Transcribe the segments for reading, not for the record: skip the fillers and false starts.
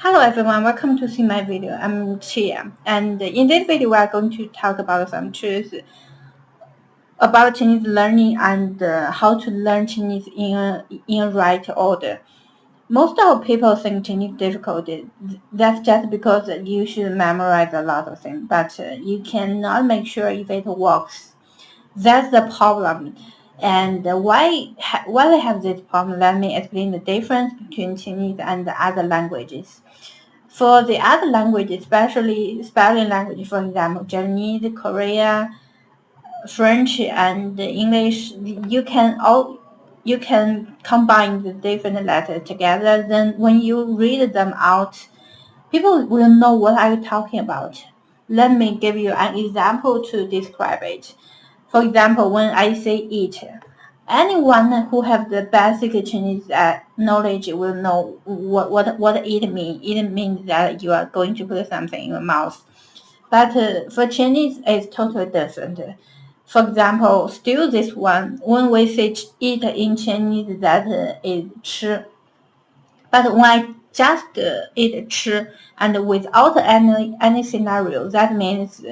Hello everyone, welcome to see my video. I'm Chia, and in this video we are going to talk about some truths about Chinese learning and how to learn Chinese in a right order. Most of people think Chinese difficult. That's just because you should memorize a lot of things, but you cannot make sure if it works. That's the problem. And why they have this problem? Let me explain the difference between Chinese and the other languages. For the other languages, especially spelling language, for example, Japanese, Korea, French, and English, you can combine the different letters together. Then when you read them out, people will know what are you talking about. Let me give you an example to describe it. For example, when I say eat, anyone who have the basic Chinese knowledge will know what it means. It means that you are going to put something in your mouth. But for Chinese, it's totally different. For example, still this one, when we say eat in Chinese, that is 吃. But when I just eat 吃 and without any scenario, that means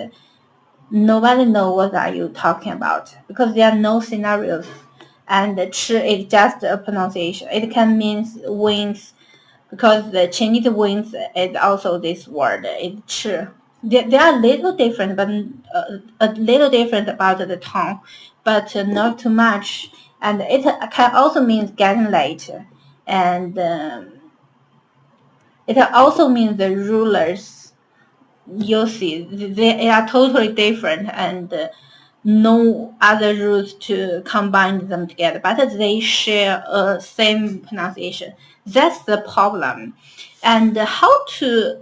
nobody knows what are you talking about because there are no scenarios. And 吃 is just a pronunciation. It can mean wings because the Chinese wings is also this word. It's 吃. They are a little different, but a little different about the tone, but not too much. And it can also mean getting late, and it also means the rulers. You see, they are totally different, and no other rules to combine them together, but they share a same pronunciation. That's the problem. And how to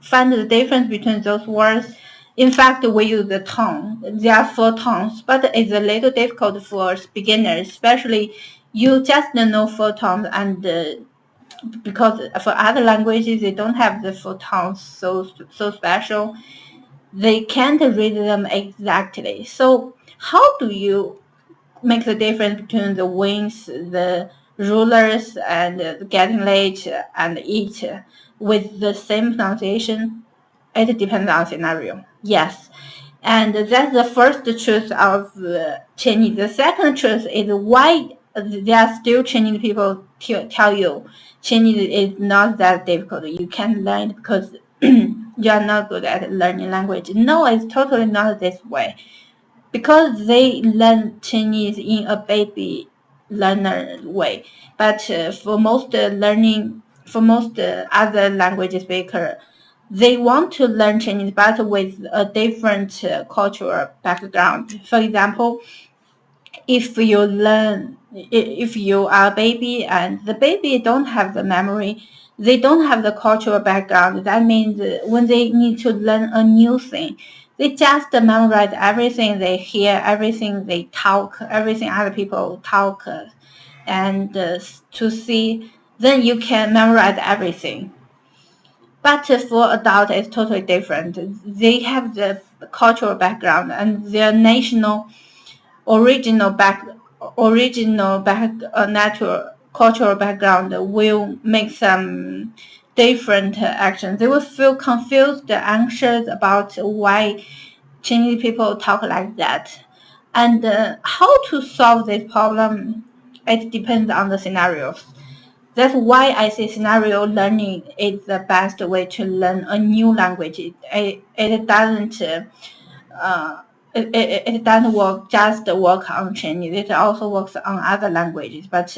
find the difference between those words? In fact, we use the tone. There are 4 tones, but it's a little difficult for beginners, especially you just don't know 4 tones, and because for other languages they don't have the 4 tones so special. They can't read them exactly. So how do you make the difference between the wings, the rulers, and getting late and eat with the same pronunciation? It depends on scenario. Yes. And that's the first truth of Chinese. The second truth is why there are still Chinese people tell you Chinese is not that difficult. You can learn it because you are not good at learning language. No, it's totally not this way. Because they learn Chinese in a baby learner way. But for most other language speaker, they want to learn Chinese, but with a different cultural background. For example, if you are a baby and the baby don't have the memory, they don't have the cultural background. That means when they need to learn a new thing, they just memorize everything they hear, everything they talk, everything other people talk, and to see. Then you can memorize everything. But for adult, it's totally different. They have the cultural background and their national original natural cultural background will make some different actions. They will feel confused, anxious about why Chinese people talk like that. And how to solve this problem, it depends on the scenarios. That's why I say scenario learning is the best way to learn a new language. It doesn't it doesn't work on Chinese. It also works on other languages. But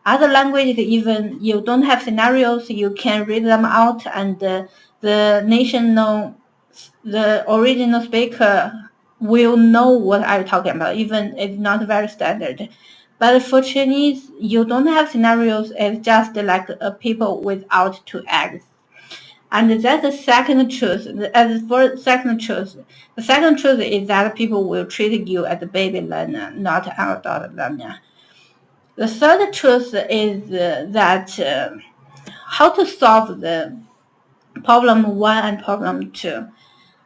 other languages, even you don't have scenarios, you can read them out, and the original speaker will know what I'm talking about, even it's not very standard. But for Chinese, you don't have scenarios. It's just like people without 2 eggs. And that's the second truth. As for second truth, the second truth is that people will treat you as a baby learner, not an adult learner. The third truth is that how to solve the problem 1 and problem 2.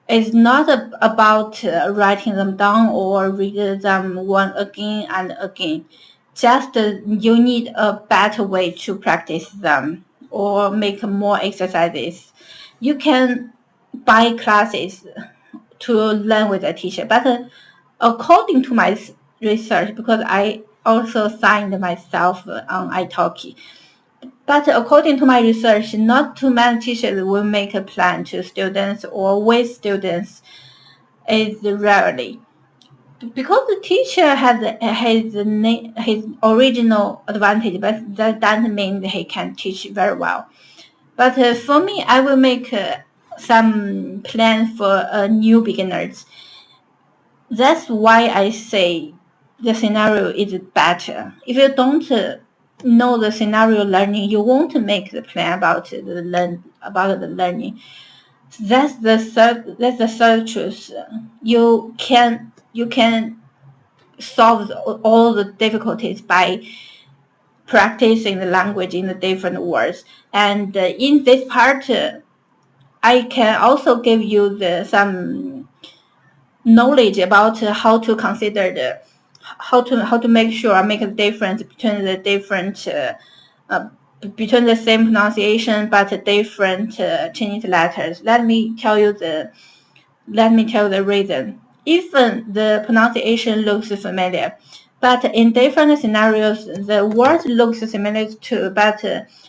It's not about writing them down or read them one again and again. just you need a better way to practice them or make more exercises. You can buy classes to learn with a teacher, but according to my research, because I also signed myself on italki, but according to my research, not too many teachers will make a plan to students or with students is rarely. Because the teacher has his original advantage, but that doesn't mean he can teach very well. But for me, I will make some plans for new beginners. That's why I say the scenario is better. If you don't know the scenario learning, you won't make the plan about the learning. That's the third truth. You can solve all the difficulties by practicing the language in the different words. And in this part, I can also give you some knowledge about how to consider how to make a difference between the different between the same pronunciation but different Chinese letters. Let me tell you the reason. Even the pronunciation looks familiar, but in different scenarios, the words look similar too, but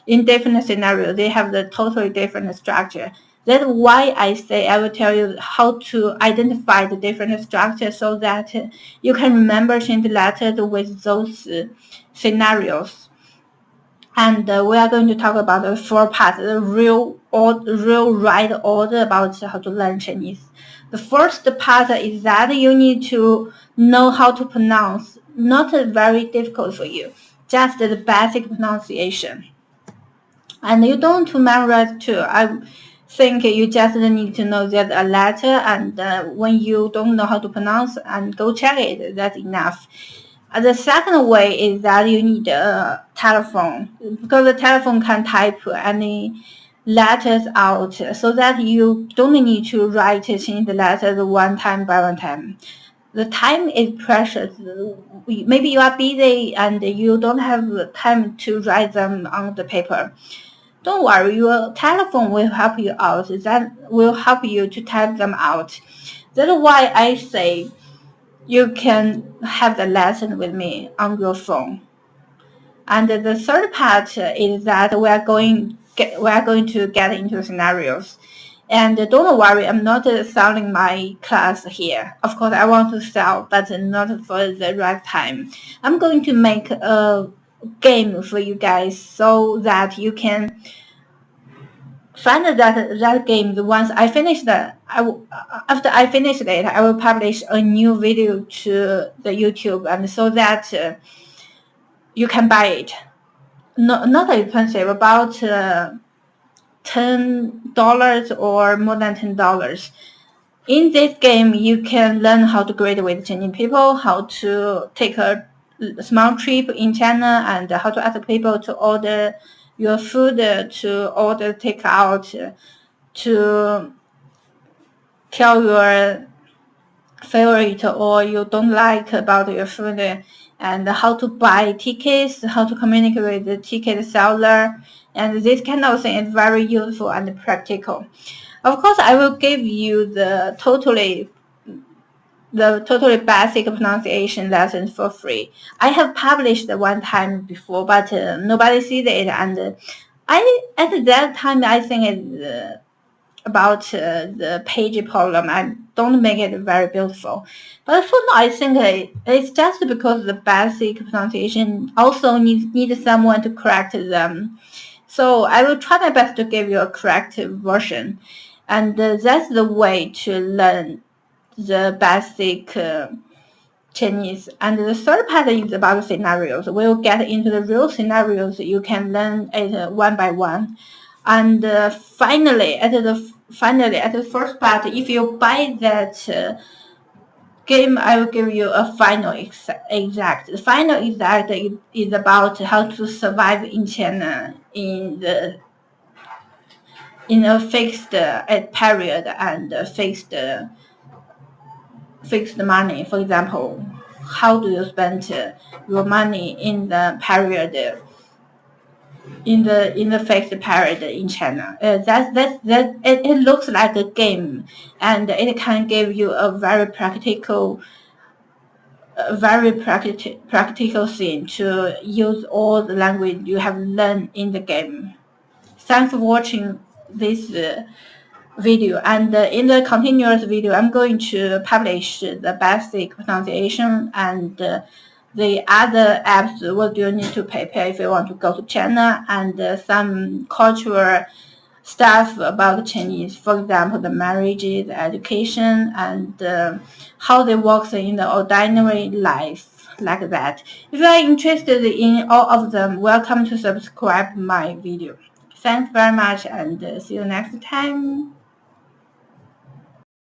in different scenarios, they have the totally different structure. That's why I say I will tell you how to identify the different structures so that you can remember Chinese letters with those scenarios. And we are going to talk about the four parts, the real right order about how to learn Chinese. The first part is that you need to know how to pronounce, not very difficult for you, just the basic pronunciation. And you don't memorize too. I think you just need to know that a letter, and when you don't know how to pronounce, and go check it, that's enough. The second way is that you need a telephone, because the telephone can type any letters out so that you don't need to write Chinese letters one time by one time. The time is precious. Maybe you are busy and you don't have time to write them on the paper. Don't worry, your telephone will help you out. That will help you to type them out. That's why I say you can have the lesson with me on your phone. And the third part is that we are going to get into scenarios. And don't worry, I'm not selling my class here. Of course, I want to sell, but not for the right time. I'm going to make a game for you guys so that you can find that game. Once I finish after I finish it, I will publish a new video to the YouTube, and so that you can buy it. Not expensive, about $10 or more than $10. In this game, you can learn how to greet with Chinese people, how to take a small trip in China, and how to ask people to order your food, to order takeout, to tell your favorite or you don't like about your food, and how to buy tickets, how to communicate with the ticket seller, and this kind of thing is very useful and practical. Of course, I will give you the totally basic pronunciation lessons for free. I have published one time before, but nobody sees it, and at that time I think it's about the page problem. I don't make it very beautiful. But for now, I think it's just because the basic pronunciation also needs someone to correct them. So I will try my best to give you a correct version. And that's the way to learn the basic Chinese. And the third part is about scenarios. We'll get into the real scenarios. You can learn it one by one. And finally, at the first part, if you buy that game, I will give you a final exact. The final exact is about how to survive in China in a fixed period and fixed money. For example, how do you spend your money in the period in the fixed period in China. It looks like a game, and it can give you a very practical thing to use all the language you have learned in the game. Thanks for watching this video, and in the continuous video I'm going to publish the basic pronunciation and the other apps what do you need to prepare if you want to go to China, and some cultural stuff about Chinese, for example the marriages, education, and how they work in the ordinary life, like that. If you are interested in all of them, welcome to subscribe my video. Thanks very much, and see you next time.